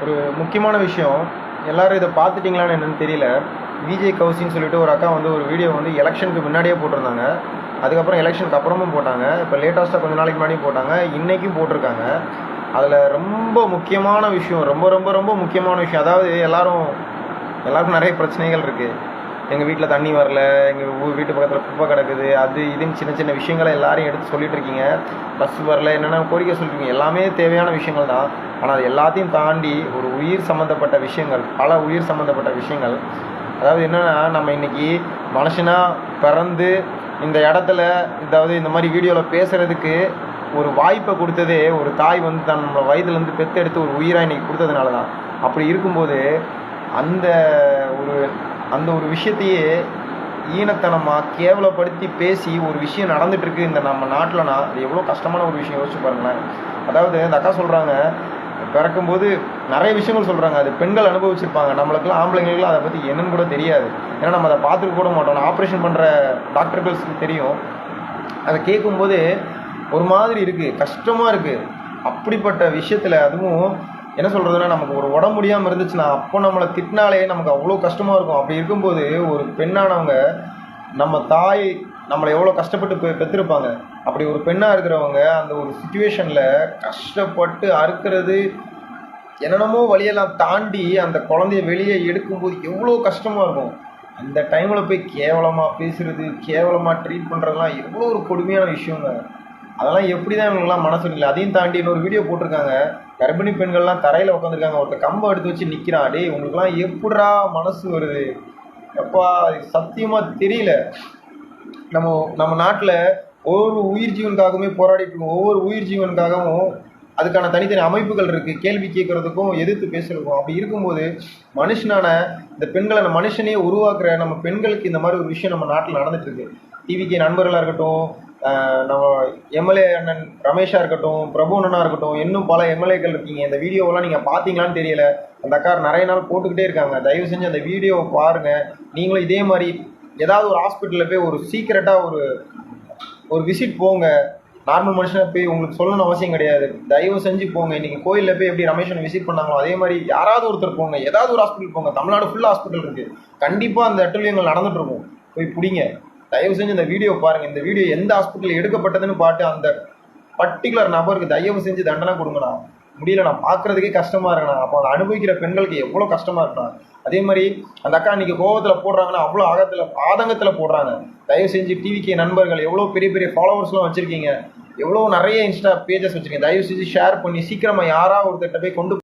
ஒரு முக்கியமான விஷயம், எல்லாரும் இதை பார்த்துட்டிங்களான்னு என்னன்னு தெரியல. விஜய் கௌசின்னு சொல்லிட்டு ஒரு அக்கா வந்து ஒரு வீடியோ வந்து எலெக்ஷனுக்கு முன்னாடியே போட்டிருந்தாங்க. அதுக்கப்புறம் எலெக்ஷனுக்கு அப்புறமும் போட்டாங்க. இப்போ லேட்டஸ்ட்டாக கொஞ்ச நாளைக்கு முன்னாடியும் போட்டாங்க. இன்றைக்கும் போட்டிருக்காங்க. அதில் ரொம்ப முக்கியமான விஷயம், ரொம்ப ரொம்ப ரொம்ப முக்கியமான விஷயம். அதாவது எல்லாருக்கும் நிறைய பிரச்சனைகள் இருக்குது. எங்கள் வீட்டில் தண்ணி வரல, எங்கள் வீட்டு பக்கத்தில் குப்பை கிடக்குது, அது இதுன்னு சின்ன சின்ன விஷயங்களை எல்லாரையும் எடுத்து சொல்லிட்டு இருக்கீங்க. பஸ் வரல, என்னென்ன கோரிக்கை சொல்லிருக்கீங்க. எல்லாமே தேவையான விஷயங்கள் தான். ஆனால் அது எல்லாத்தையும் தாண்டி ஒரு உயிர் சம்மந்தப்பட்ட விஷயங்கள், பல உயிர் சம்மந்தப்பட்ட விஷயங்கள். அதாவது என்னென்னா, நம்ம இன்றைக்கி மனுஷனாக பிறந்து இந்த இடத்துல, அதாவது இந்த மாதிரி வீடியோவில் பேசுகிறதுக்கு ஒரு வாய்ப்பை கொடுத்ததே ஒரு தாய் வந்து நம்ம வயதுலேருந்து பெற்றெடுத்து ஒரு உயிராக இன்றைக்கி கொடுத்ததுனால தான். அப்படி இருக்கும்போது அந்த ஒரு விஷயத்தையே ஈனத்தனமாக கேவலப்படுத்தி பேசி ஒரு விஷயம் நடந்துகிட்ருக்கு இந்த நம்ம நாட்டில்னா, அது எவ்வளோ கஷ்டமான ஒரு விஷயம் யோசிச்சு பாருங்களேன். அதாவது அந்த அக்கா சொல்கிறாங்க, பிறக்கும்போது நிறைய விஷயங்கள் சொல்கிறாங்க, அது பெண்கள் அனுபவிச்சிருப்பாங்க. நம்மளுக்கெல்லாம் ஆம்பளைங்களுக்குலாம் அதை பற்றி என்னன்னு கூட தெரியாது. ஏன்னா நம்ம அதை பார்த்துக்க கூட மாட்டோம். ஆப்ரேஷன் பண்ணுற டாக்டர்களுக்கு தெரியும். அதை கேட்கும்போது ஒரு மாதிரி இருக்குது, கஷ்டமாக இருக்குது. அப்படிப்பட்ட விஷயத்தில் அதுவும் என்ன சொல்கிறதுனா, நமக்கு ஒரு உடம்பு முடியாமல் இருந்துச்சுன்னா அப்போ நம்மளை திட்டினாலே நமக்கு அவ்வளோ கஷ்டமாக இருக்கும். அப்படி இருக்கும்போது ஒரு பெண்ணானவங்க, நம்ம தாய் நம்மளை எவ்வளோ கஷ்டப்பட்டு பெற்றிருப்பாங்க. அப்படி ஒரு பெண்ணாக இருக்கிறவங்க அந்த ஒரு சுச்சுவேஷனில் கஷ்டப்பட்டு அறுக்கிறது, என்னென்னமோ வழியெல்லாம் தாண்டி அந்த குழந்தைய வெளியே எடுக்கும்போது எவ்வளோ கஷ்டமாக இருக்கும். அந்த டைமில் போய் கேவலமாக பேசுகிறது, கேவலமாக ட்ரீட் பண்ணுறதுலாம் எவ்வளோ ஒரு கொடுமையான விஷயங்க. அதெல்லாம் எப்படி தான் இவங்களுக்குலாம் மனசு இல்லை. அதையும் தாண்டி இன்னொரு வீடியோ போட்டிருக்காங்க, கர்ப்பிணி பெண்கள்லாம் தரையில் உட்காந்துருக்காங்க, ஒருத்தர் கம்பை எடுத்து வச்சு நிற்கிறான். டே, உங்களுக்குலாம் எப்படா மனசு வருது? எப்பா, சத்தியமாக தெரியல. நம்ம நாட்டில் ஒவ்வொரு உயிர் ஜீவனுக்காகவுமே போராடிட்டு இருக்கோம். ஒவ்வொரு உயிர் ஜீவனுக்காகவும் அதுக்கான தனித்தனி அமைப்புகள் இருக்குது, கேள்வி கேட்குறதுக்கும் எதிர்த்து பேசுறதுக்கும். அப்படி இருக்கும்போது மனுஷனான இந்த பெண்களை, நம்ம மனுஷனையே உருவாக்குற நம்ம பெண்களுக்கு இந்த மாதிரி ஒரு விஷயம் நம்ம நாட்டில் நடந்துட்டு இருக்கு. டிவிக்கு நண்பர்களாக இருக்கட்டும், நம்ம எம்எல்ஏ அண்ணன் ரமேஷாக இருக்கட்டும், பிரபு அண்ணனாக இருக்கட்டும், இன்னும் பல எம்எல்ஏக்கள் இருக்கீங்க. இந்த வீடியோவெல்லாம் நீங்கள் பார்த்தீங்களான்னு தெரியல. அந்த அக்கா நிறைய நாள் போட்டுக்கிட்டே இருக்காங்க. தயவு செஞ்சு அந்த வீடியோவை பாருங்கள். நீங்களும் இதே மாதிரி ஏதாவது ஒரு ஹாஸ்பிட்டலில் போய் ஒரு சீக்கிரட்டாக ஒரு விசிட் போங்க. நார்மல் மனுஷனாக போய் உங்களுக்கு சொல்லணும்னு அவசியம் கிடையாது. தயவு செஞ்சு போங்க. இன்றைக்கி கோயிலில் போய் எப்படி ரமேஷனை விசிட் பண்ணாங்களோ அதே மாதிரி யாராவது ஒருத்தர் போங்க. ஏதாவது ஒரு ஹாஸ்பிட்டல் போங்க. தமிழ்நாடு ஃபுல்லாக ஹாஸ்பிட்டல் இருக்குது. கண்டிப்பாக அந்த அட்டூழியங்கள் நடந்துகிட்ருக்கும். போய் பிடிங்க. தயவு செஞ்சு இந்த வீடியோ பாருங்கள். இந்த வீடியோ எந்த ஹாஸ்பிட்டல் எடுக்கப்பட்டதுன்னு பார்த்து அந்த பர்டிகுலர் நபருக்கு தயவு செஞ்சு தண்டனை கொடுங்கண்ணா. முடியல, நான் பார்க்குறதுக்கே கஷ்டமாக இருக்குண்ணா. அப்போ அதை அனுபவிக்கிற பெண்களுக்கு எவ்வளோ கஷ்டமாக இருக்குண்ணா. அதே மாதிரி அந்த அக்கா இன்றைக்கி கோபத்தில் போடுறாங்கன்னா அவ்வளோ ஆதங்கத்தில் போடுறாங்க. தயவு செஞ்சு டிவிக்கு நண்பர்கள் எவ்வளோ பெரிய பெரிய ஃபாலோவர்ஸ்லாம் வச்சுருக்கீங்க, எவ்வளோ நிறைய இன்ஸ்டா பேஜஸ் வச்சுருக்கீங்க, தயவு செஞ்சு ஷேர் பண்ணி சீக்கிரமாக யாராவது ஒருத்தர்கிட்ட போய் கொண்டு